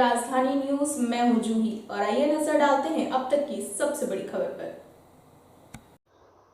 राजधानी न्यूज, मैं हूं जूही और आइए नजर डालते हैं अब तक की सबसे बड़ी खबर पर।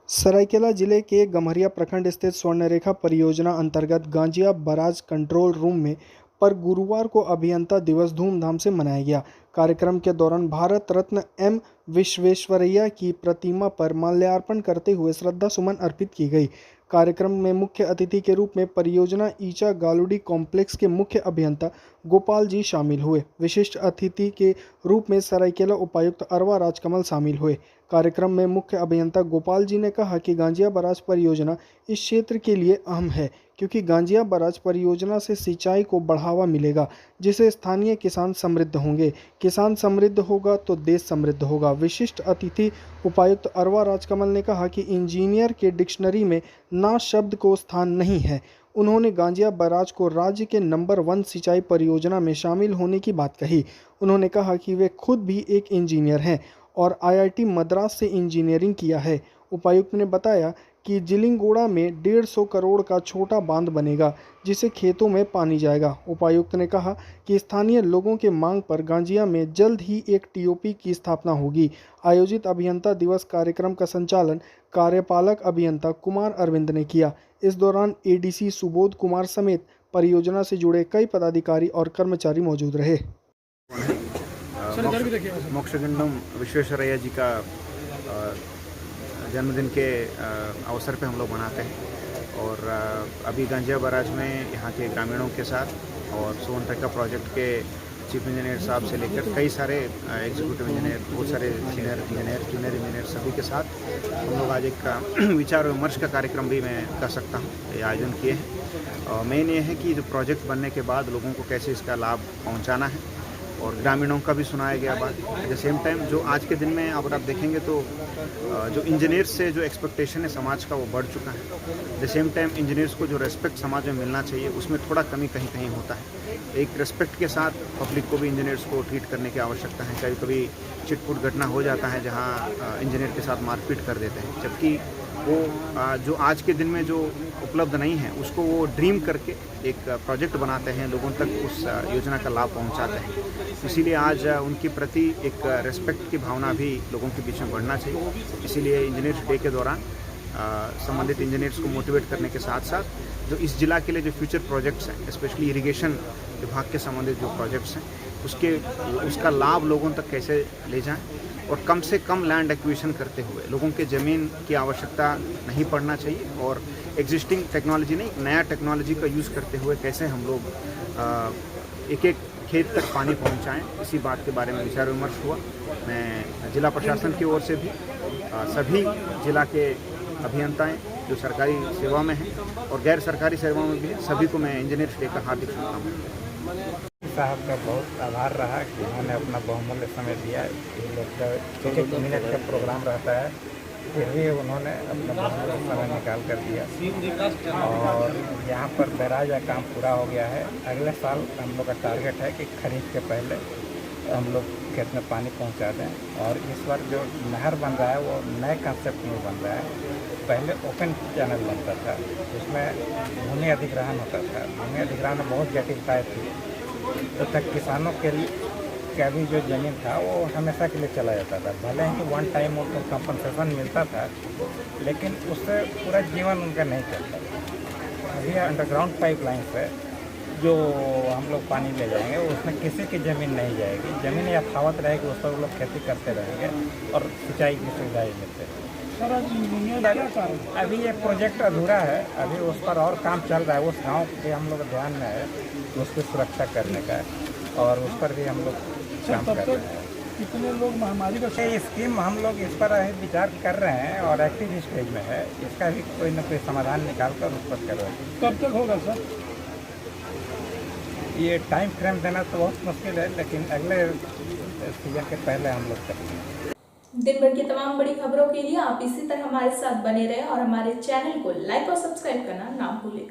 सरायकेला जिले के गम्हरिया प्रखंड स्थित स्वर्णरेखा परियोजना अंतर्गत गांजिया बराज कंट्रोल रूम में पर गुरुवार को अभियंता दिवस धूमधाम से मनाया गया। कार्यक्रम के दौरान भारत रत्न एम विश्वेश्वरैया की प्रतिमा पर माल्यार्पण करते हुए श्रद्धा सुमन अर्पित की गई। कार्यक्रम में मुख्य अतिथि के रूप में परियोजना ईचा गालुडी कॉम्प्लेक्स के मुख्य अभियंता गोपाल जी शामिल हुए। विशिष्ट अतिथि के रूप में सरायकेला उपायुक्त अरवा राजकमल शामिल हुए। कार्यक्रम में मुख्य अभियंता गोपाल जी ने कहा कि गांजिया बराज परियोजना इस क्षेत्र के लिए अहम है, क्योंकि गांजिया बराज परियोजना से सिंचाई को बढ़ावा मिलेगा, जिससे स्थानीय किसान समृद्ध होंगे। किसान समृद्ध होगा तो देश समृद्ध होगा। विशिष्ट अतिथि उपायुक्त अरवा राजकमल ने कहा कि इंजीनियर के डिक्शनरी में ना शब्द को स्थान नहीं है। उन्होंने गांजिया बराज को राज्य के नंबर 1 सिंचाई परियोजना में शामिल होने की बात कही। उन्होंने कहा कि वे खुद भी एक इंजीनियर हैं और IIT मद्रास से इंजीनियरिंग किया है। उपायुक्त ने बताया कि जिलिंगोड़ा में 150 करोड़ का छोटा बांध बनेगा, जिससे खेतों में पानी जाएगा। उपायुक्त ने कहा कि स्थानीय लोगों के मांग पर गांजिया में जल्द ही एक TOP की स्थापना होगी। आयोजित अभियंता दिवस कार्यक्रम का संचालन कार्यपालक अभियंता कुमार अरविंद ने किया। इस दौरान ADC सुबोध कुमार समेत परियोजना से जुड़े कई पदाधिकारी और कर्मचारी मौजूद रहे। मोक्षगुंडम विश्वेश्वरैया जी का जन्मदिन के अवसर पे हम लोग मनाते हैं और अभी गांजिया बराज में यहाँ के ग्रामीणों के साथ और स्वर्णरेखा प्रोजेक्ट के चीफ इंजीनियर साहब से लेकर कई सारे एग्जीक्यूटिव इंजीनियर, बहुत सारे सीनियर इंजीनियर, जूनियर इंजीनियर सभी के साथ हम लोग आज एक विचार विमर्श का कार्यक्रम भी मैं कर सकता हूँ ये आयोजन किए हैं। मेन ये है कि जो प्रोजेक्ट बनने के बाद लोगों को कैसे इसका लाभ पहुँचाना है और ग्रामीणों का भी सुनाया गया बात। एट द सेम टाइम जो आज के दिन में अगर आप देखेंगे तो जो इंजीनियर्स से जो एक्सपेक्टेशन है समाज का वो बढ़ चुका है। At the same time engineers को जो रेस्पेक्ट समाज में मिलना चाहिए उसमें थोड़ा कमी कहीं कहीं होता है। एक रेस्पेक्ट के साथ पब्लिक को भी इंजीनियर्स को ट्रीट करने की आवश्यकता है। कभी कभी चिटपुट घटना हो जाता है जहाँ इंजीनियर के साथ मारपीट कर देते हैं, जबकि वो जो आज के दिन में जो उपलब्ध नहीं है उसको वो ड्रीम करके एक प्रोजेक्ट बनाते हैं, लोगों तक उस योजना का लाभ पहुंचाते हैं। इसीलिए आज उनके प्रति एक रेस्पेक्ट की भावना भी लोगों के बीच में बढ़ना चाहिए। इसीलिए इंजीनियर्स डे के दौरान संबंधित इंजीनियर्स को मोटिवेट करने के साथ साथ जो इस जिला के लिए जो फ्यूचर प्रोजेक्ट्स हैं, स्पेशली इरिगेशन विभाग के संबंधित जो प्रोजेक्ट्स हैं उसका लाभ लोगों तक कैसे ले जाएं और कम से कम लैंड एक्विजिशन करते हुए लोगों के ज़मीन की आवश्यकता नहीं पड़ना चाहिए और एग्जिस्टिंग टेक्नोलॉजी नहीं, नया टेक्नोलॉजी का यूज़ करते हुए कैसे हम लोग एक एक खेत तक पानी पहुंचाएं, इसी बात के बारे में विचार विमर्श हुआ। मैं जिला प्रशासन की ओर से भी सभी जिला के अभियंताएं जो सरकारी सेवा में हैं और गैर सरकारी सेवा में भी हैं, सभी को मैं इंजीनियर्स डे का हार्दिक शुभकामनाएं साहब का बहुत आभार रहा कि उन्होंने अपना बहुमूल्य समय दिया। ये लोग का एक मिनट का प्रोग्राम रहता है, फिर भी उन्होंने अपना बहुमूल्य समय निकाल कर दिया और यहाँ पर बैराज का काम पूरा हो गया है। अगले साल हम लोग का टारगेट है कि खरीफ के पहले हम लोग खेत में पानी पहुँचा दें। और इस बार जो नहर बन रहा है वो नए कंसेप्ट में बन रहा है। पहले ओपन चैनल बनता था, उसमें भूमि अधिग्रहण होता था। भूमि अधिग्रहण में बहुत जटिलताएँ थी, तो तक किसानों के का भी जो ज़मीन था वो हमेशा के लिए चला जाता था। भले ही वन टाइम उनको कंपनसेशन मिलता था, लेकिन उससे पूरा जीवन उनका नहीं चलता था। अभी अंडरग्राउंड पाइपलाइन से जो हम लोग पानी ले जाएंगे उसमें किसी की ज़मीन नहीं जाएगी। ज़मीन यथावत रहेगी, उस पर वो लोग खेती करते रहेंगे और सिंचाई की सुविधाएँ मिलते हैं। अभी ये प्रोजेक्ट अधूरा है, अभी उस पर और काम चल रहा है। उस गांव के हम लोग ध्यान में है उसकी सुरक्षा करने का और उस पर भी हम लोग काम कर रहे हैं। कितने लोग महामारी का ये स्कीम हम लोग इस पर विचार कर रहे हैं और एक्टिव स्टेज में है। इसका भी कोई ना कोई समाधान निकाल कर उस पर कर रहे हैं। कब तक होगा सर? ये टाइम फ्रेम देना तो बहुत मुश्किल है, लेकिन अगले सीजन के पहले हम लोग करेंगे। दिन भर की तमाम बड़ी खबरों के लिए आप इसी तरह हमारे साथ बने रहें और हमारे चैनल को लाइक और सब्सक्राइब करना ना भूलें।